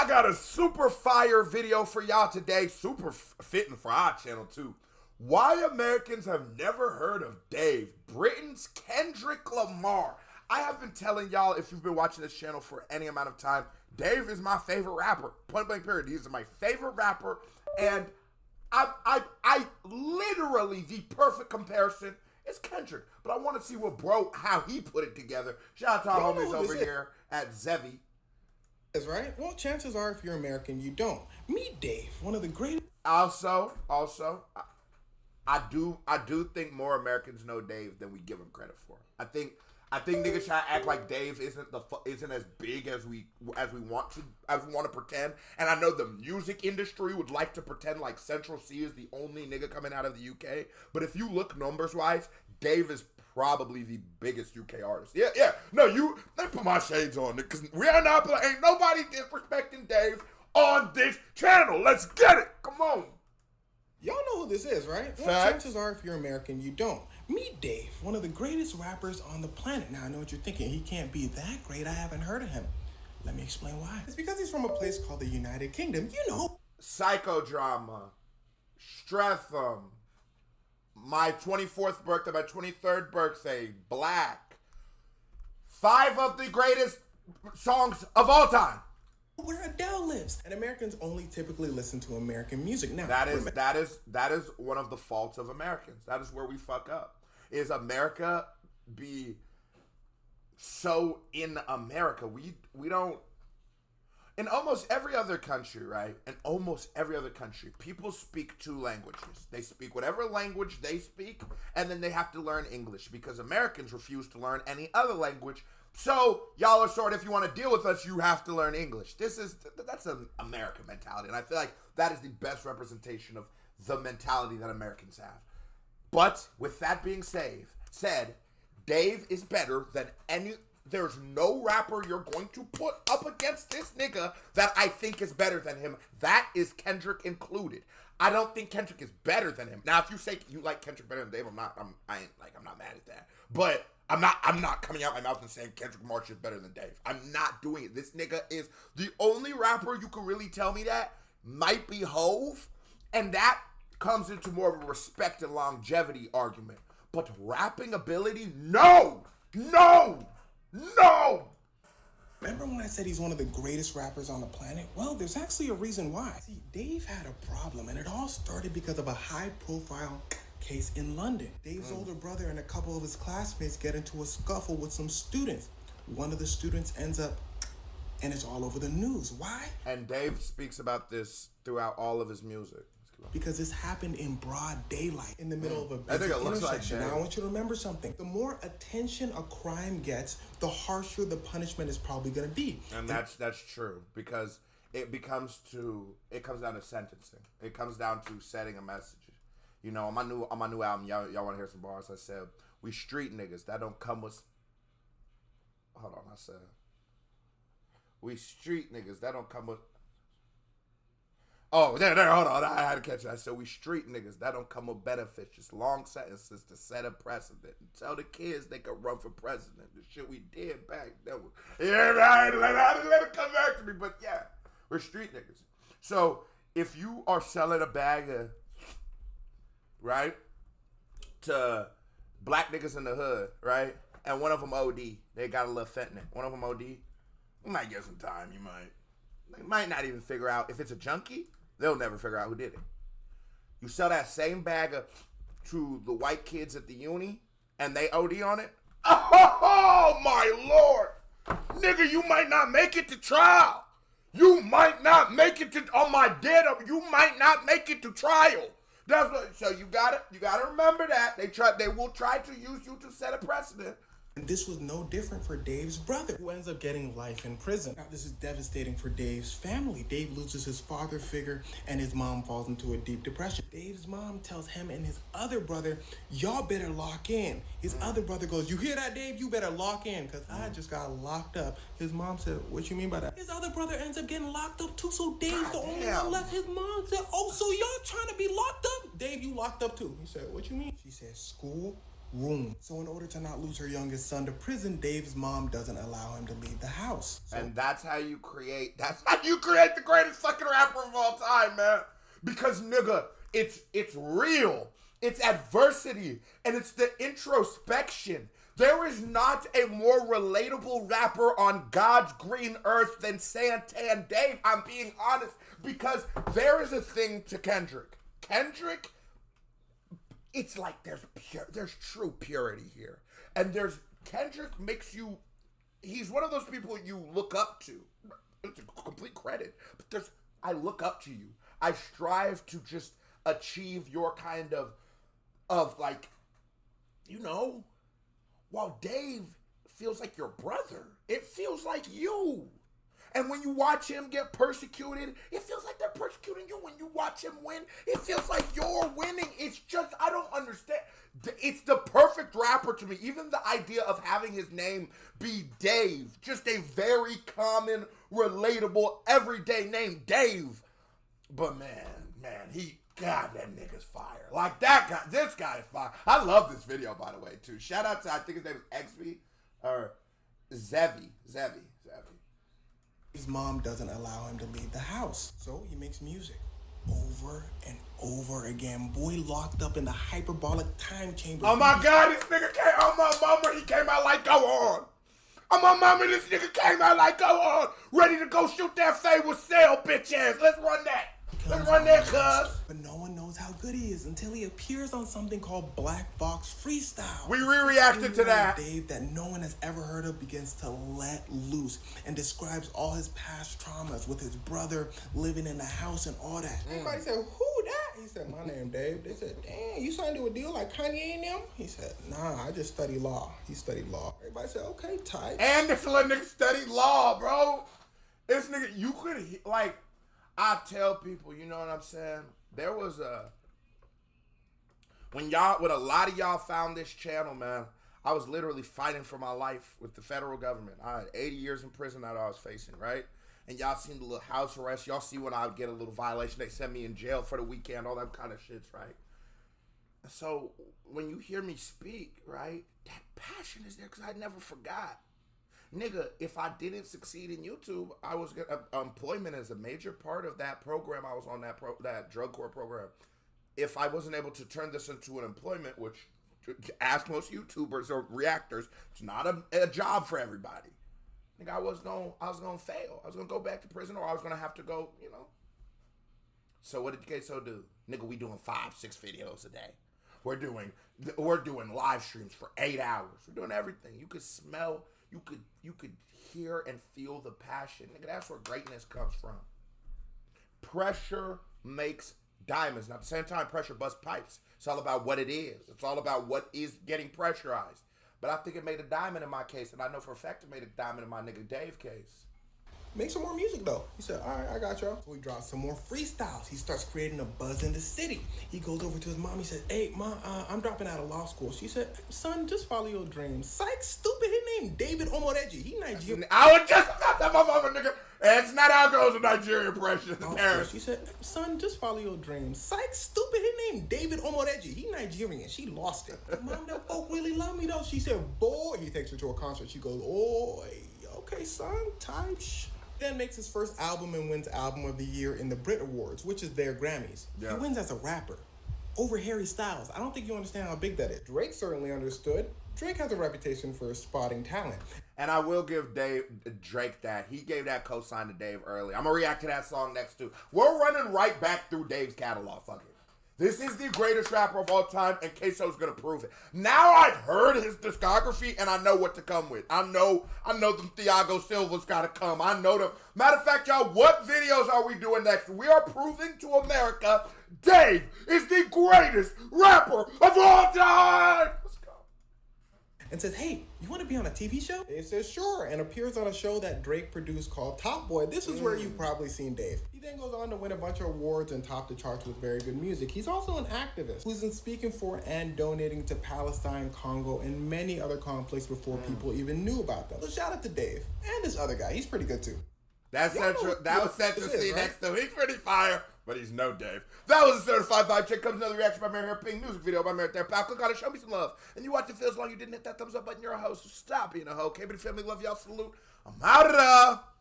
I got a super fire video for y'all today. Super fitting for our channel too. Why Americans have never heard of Dave, Britain's Kendrick Lamar. I have been telling y'all, if you've been watching this channel for any amount of time, Dave is my favorite rapper. Point blank period. He's my favorite rapper. And I literally, the perfect comparison is Kendrick. But I want to see how he put it together. Shout out to our homies over here at Zevi. Is right? Well, chances are if you're American, you don't. Meet Dave, one of the greatest. Also, I do think more Americans know Dave than we give him credit for. I think niggas try to act like Dave isn't as big as we want to pretend. And I know the music industry would like to pretend like Central C is the only nigga coming out of the UK. But if you look numbers wise, Dave is probably the biggest UK artist. Yeah. No, let me put my shades on because we are not ain't nobody disrespecting Dave on this channel. Let's get it. Come on. Y'all know who this is, right? Well, chances are if you're American, you don't. Meet Dave, one of the greatest rappers on the planet. Now, I know what you're thinking. He can't be that great. I haven't heard of him. Let me explain why. It's because he's from a place called the United Kingdom. You know. Psychodrama. Streatham. My 24th birthday, my 23rd birthday. Black. 5 of the greatest songs of all time. Where Adele lives. And Americans only typically listen to American music. Now, that is one of the faults of Americans. That is where we fuck up. Is America be so in America? We don't. In almost every other country, right? In almost every other country, people speak 2 languages. They speak whatever language they speak, and then they have to learn English because Americans refuse to learn any other language. So, y'all are sort of, if you want to deal with us, you have to learn English. That's an American mentality, and I feel like that is the best representation of the mentality that Americans have. But, with that being said, Dave is better than there's no rapper you're going to put up against this nigga that I think is better than him. That is Kendrick included. I don't think Kendrick is better than him. Now, if you say you like Kendrick better than Dave, I'm not mad at that. But I'm not coming out my mouth and saying Kendrick Lamar is better than Dave. I'm not doing it. This nigga is the only rapper you can really tell me that might be Hove, and that comes into more of a respect and longevity argument. But rapping ability, no. Remember when I said he's one of the greatest rappers on the planet? Well, there's actually a reason why. See, Dave had a problem, and it all started because of a high-profile case in London. Dave's older brother and a couple of his classmates get into a scuffle with some students. One of the students ends up, and it's all over the news. Why? And Dave speaks about this throughout all of his music. Because this happened in broad daylight, in the middle of a busy intersection. Now, I want you to remember something. The more attention a crime gets, the harsher the punishment is probably going to be. And that's true, because it comes down to sentencing. It comes down to setting a message. You know, on my new album, y'all want to hear some bars? I said, we street niggas that don't come with. Hold on, I said, we street niggas that don't come with. Oh, there, hold on. I had to catch it. I said, we street niggas. That don't come with benefits. Just long sentences to set a precedent. And tell the kids they can run for president. The shit we did back then. Yeah, I had to let it come back to me. But yeah, we're street niggas. So if you are selling a bag of, right, to black niggas in the hood, right, and one of them OD, they got a little fentanyl. One of them OD, you might get some time. They might not even figure out if it's a junkie. They'll never figure out who did it. You sell that same bag to the white kids at the uni, and they OD on it. Oh, my Lord. Nigga, you might not make it to trial. You might not make it to, on my dead, you might not make it to trial. That's what, so you gotta remember that. They will try to use you to set a precedent. And this was no different for Dave's brother, who ends up getting life in prison. Now, this is devastating for Dave's family. Dave loses his father figure, and his mom falls into a deep depression. Dave's mom tells him and his other brother, y'all better lock in. His other brother goes, you hear that, Dave? You better lock in, because I just got locked up. His mom said, what you mean by that? His other brother ends up getting locked up too, so Dave's the only one left. His mom said, oh, so y'all trying to be locked up? Dave, you locked up too. He said, what you mean? She said, school, room. So in order to not lose her youngest son to prison, Dave's mom doesn't allow him to leave the house. And that's how you create the greatest fucking rapper of all time, man. Because nigga, it's real. It's adversity and it's the introspection. There is not a more relatable rapper on God's green earth than Santan Dave. I'm being honest, because there is a thing to Kendrick. Kendrick, it's like there's true purity here. And Kendrick makes you, he's one of those people you look up to. It's a complete credit. But I look up to you. I strive to just achieve your kind of like, you know, while Dave feels like your brother, it feels like you. And when you watch him get persecuted, it feels like they're persecuting you. When you watch him win, it feels like you're winning. It's just, I don't understand. It's the perfect rapper to me. Even the idea of having his name be Dave, just a very common, relatable, everyday name, Dave. But man, God, that nigga's fire. Like that guy, this guy is fire. I love this video, by the way, too. Shout out to, I think his name is XB, or Zevi. His mom doesn't allow him to leave the house, so he makes music over and over again. Boy locked up in the hyperbolic time chamber. Oh my God, this nigga came, oh my mama, he came out like, go on. Oh my mama, this nigga came out like, go on. Ready to go shoot that fade with Sale, bitch ass. Let's run that. Let's run that, cuz. But no one knows how good he is until he appears on something called Black Box Freestyle. We re-reacted to that. Dave that no one has ever heard of begins to let loose and describes all his past traumas with his brother living in the house and all that. Everybody said, who that? He said, my name Dave. They said, damn, you signed to a deal like Kanye and them? He said, nah, I just study law. He studied law. Everybody said, okay, tight. And this little nigga studied law, bro. This nigga, you could, like, I tell people, you know what I'm saying? There was when a lot of y'all found this channel, man, I was literally fighting for my life with the federal government. I had 80 years in prison that I was facing, right? And y'all seen the little house arrest. Y'all see when I would get a little violation, they send me in jail for the weekend, all that kind of shits, right? And so when you hear me speak, right, that passion is there because I never forgot. Nigga, if I didn't succeed in YouTube, I was employment is a major part of that program. I was on that drug court program. If I wasn't able to turn this into an employment, which ask most YouTubers or reactors, it's not a job for everybody. Nigga, I was gonna fail. I was gonna go back to prison, or I was gonna have to go, you know. So what did Queso do? Nigga, we doing 5-6 videos a day. We're doing live streams for 8 hours. We're doing everything. You could smell. You could hear and feel the passion. Nigga, that's where greatness comes from. Pressure makes diamonds. Now, at the same time, pressure busts pipes. It's all about what it is. It's all about what is getting pressurized. But I think it made a diamond in my case, and I know for a fact it made a diamond in my nigga Dave case. Make some more music though. He said, all right, I got y'all. So he drops some more freestyles. He starts creating a buzz in the city. He goes over to his mom. He says, hey, Mom, I'm dropping out of law school. She said, son, just follow your dreams. Psych, stupid. His name David Omoreji. He Nigerian. I was just about that motherfucker, nigga. It's not how it goes with Nigerian pressure. She said, son, just follow your dreams. Psych, stupid. His name David Omoreji. He Nigerian. She lost it. Mom, that folk really love me though. She said, boy. He takes her to a concert. She goes, oh, okay, son, type shit. Then makes his first album and wins Album of the Year in the Brit Awards, which is their Grammys. Yeah. He wins as a rapper over Harry Styles. I don't think you understand how big that is. Drake certainly understood. Drake has a reputation for spotting talent. And I will give Drake that. He gave that cosign to Dave early. I'm going to react to that song next too. We're running right back through Dave's catalog. Fuck it. This is the greatest rapper of all time, and Queso's gonna prove it. Now I've heard his discography, and I know what to come with. I know them Thiago Silva's gotta come. I know them. Matter of fact, y'all, what videos are we doing next? We are proving to America Dave is the greatest rapper of all time. Let's go. And says, hey, you want to be on a TV show? Dave says, sure, and appears on a show that Drake produced called Top Boy. This is where you've probably seen Dave. He then goes on to win a bunch of awards and top the charts with very good music. He's also an activist who's been speaking for and donating to Palestine, Congo, and many other conflicts before people even knew about them. So shout out to Dave and this other guy. He's pretty good too. That was Central C next to him. He's pretty fire. but he's no Dave. That was a certified vibe check. Comes another reaction by Mary Hair Pink music video by Mary there. Pal, click on it, show me some love. And you watch it, feel as long as you didn't hit that thumbs up button. You're a host, so stop being a hoe. K-Body family, love y'all, salute. I'm out of there.